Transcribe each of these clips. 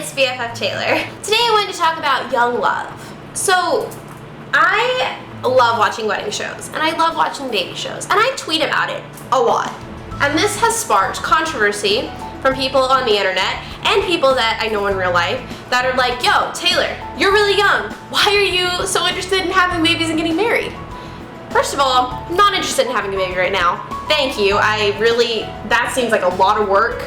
it's BFF Taylor. Today I wanted to talk about young love. So, I love watching wedding shows, and I love watching dating shows, and I tweet about it a lot. And this has sparked controversy from people on the internet and people that I know in real life that are like, yo, Taylor, you're really young. Why are you so interested in having babies and getting married? First of all, I'm not interested in having a baby right now. Thank you. That seems like a lot of work,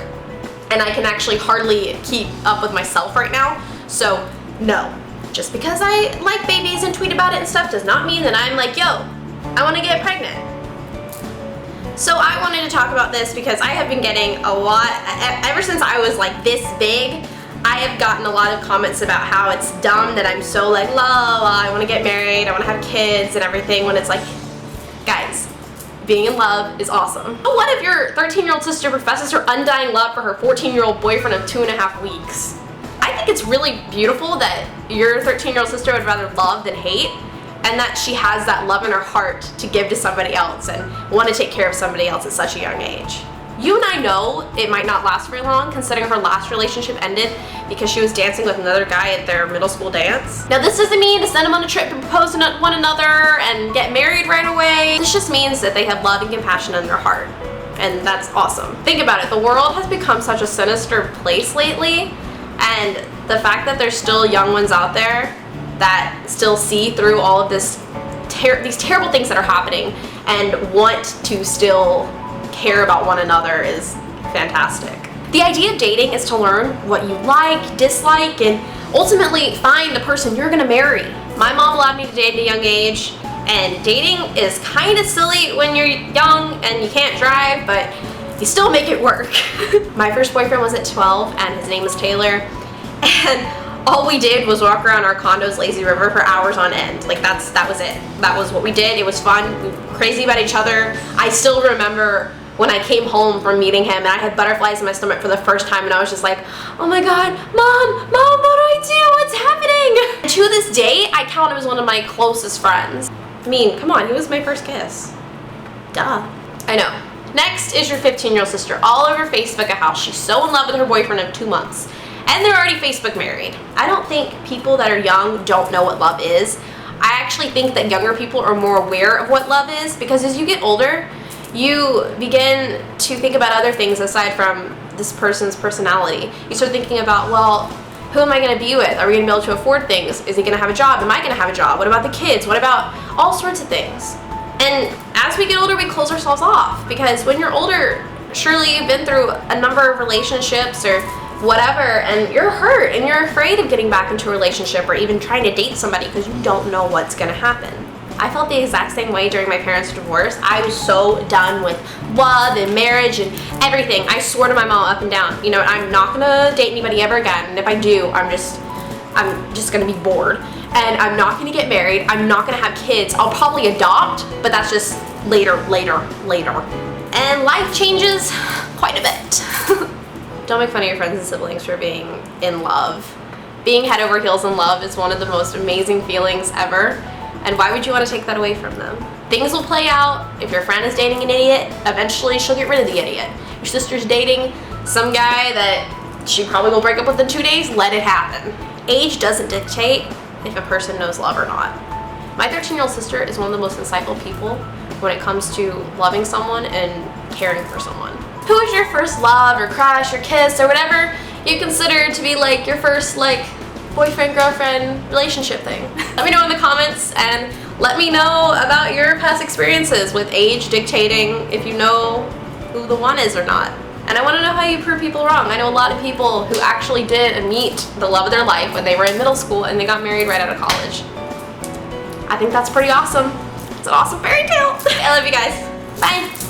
and I can actually hardly keep up with myself right now. So, no. Just because I like babies and tweet about it and stuff does not mean that I'm like, yo, I want to get pregnant. So I wanted to talk about this because I have been getting a lot, ever since I was like this big, I have gotten a lot of comments about how it's dumb that I'm so like, I want to get married, I want to have kids and everything, when it's like, guys, being in love is awesome. But what if your 13-year-old sister professes her undying love for her 14-year-old boyfriend of 2.5 weeks? I think it's really beautiful that your 13-year-old sister would rather love than hate, and that she has that love in her heart to give to somebody else and want to take care of somebody else at such a young age. You and I know it might not last very long, considering her last relationship ended because she was dancing with another guy at their middle school dance. Now this doesn't mean to send them on a trip and propose to one another and get married right away. This just means that they have love and compassion in their heart. And that's awesome. Think about it, the world has become such a sinister place lately, and the fact that there's still young ones out there that still see through all of these terrible things that are happening and want to still care about one another is fantastic. The idea of dating is to learn what you like, dislike, and ultimately find the person you're gonna marry. My mom allowed me to date at a young age, and dating is kind of silly when you're young and you can't drive, but you still make it work. My first boyfriend was at 12, and his name was Taylor, and all we did was walk around our condo's lazy river for hours on end. Like that was it. That was what we did. It was fun. We were crazy about each other. I still remember when I came home from meeting him and I had butterflies in my stomach for the first time, and I was just like, oh my god, Mom, what do I do? What's happening? And to this day, I count him as one of my closest friends. I mean, come on, he was my first kiss. Duh. I know. Next is your 15-year-old sister, all over Facebook of how she's so in love with her boyfriend of 2 months. And they're already Facebook married. I don't think people that are young don't know what love is. I actually think that younger people are more aware of what love is, because as you get older, you begin to think about other things aside from this person's personality. You start thinking about, well, who am I going to be with? Are we going to be able to afford things? Is he going to have a job? Am I going to have a job? What about the kids? What about all sorts of things? And as we get older, we close ourselves off, because when you're older, surely you've been through a number of relationships or whatever, and you're hurt and you're afraid of getting back into a relationship or even trying to date somebody because you don't know what's gonna happen. I felt the exact same way during my parents' divorce. I was so done with love and marriage and everything. I swore to my mom up and down, you know, I'm not gonna date anybody ever again, and if I do, I'm just gonna be bored, and I'm not gonna get married, I'm not gonna have kids. I'll probably adopt, but that's just later. And life changes quite a bit. Don't make fun of your friends and siblings for being in love. Being head over heels in love is one of the most amazing feelings ever, and why would you want to take that away from them? Things will play out. If your friend is dating an idiot, eventually she'll get rid of the idiot. Your sister's dating some guy that she probably will break up with in 2 days, let it happen. Age doesn't dictate if a person knows love or not. My 13-year-old sister is one of the most insightful people when it comes to loving someone and caring for someone. Who is your first love or crush or kiss or whatever you consider to be like your first like boyfriend, girlfriend relationship thing? Let me know in the comments, and let me know about your past experiences with age dictating if you know who the one is or not. And I want to know how you prove people wrong. I know a lot of people who actually did meet the love of their life when they were in middle school and they got married right out of college. I think that's pretty awesome. It's an awesome fairy tale. I love you guys. Bye.